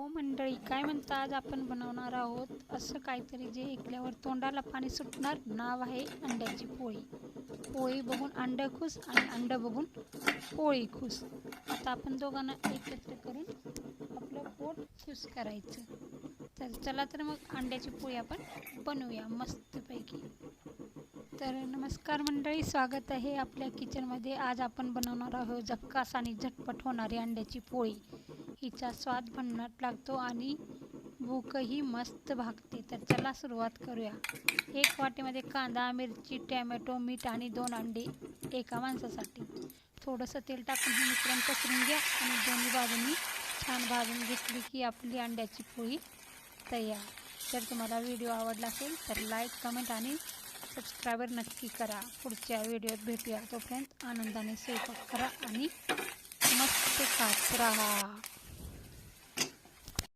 हो मंडळी, काय म्हणता? आज आपण बनवणार आहोत असं काहीतरी जे ऐकल्यावर तोंडाला पाणी सुटणार. नाव आहे अंड्याची पोळी. पोळी बघून अंड खुश आणि अंड बघून पोळी खुश. आता आपण दोघांना एकत्र करून आपलं पोट खुश करायचं. तर चला तर मग अंड्याची पोळी आपण बनवूया मस्तपैकी. तर नमस्कार मंडळी, स्वागत आहे आपल्या किचनमध्ये. आज आपण बनवणार आहोत झक्कास आणि झटपट होणारी अंड्याची पोळी. हिचा स्वाद भन्नाट लागतो आणि भूकही मस्त भागते. तर चला सुरुवात करूया. एक वाटीमध्ये कांदा, मिरची, टॅमॅटो, मीठ आणि 2 अंडे एका माणसासाठी. थोडंसं तेल टाकून हे मिश्रण पसरून घ्या आणि दोन्ही बाजूंनी छान भाजून घेतली की आपली अंड्याची पोळी तयार. जर तुम्हाला व्हिडिओ आवडला असेल तर लाईक, कमेंट आणि सबस्क्राईबर नक्की करा. पुढच्या व्हिडिओत भेटूया. तोपर्यंत आनंदाने स्वयंपाक करा आणि मस्त खात राहा.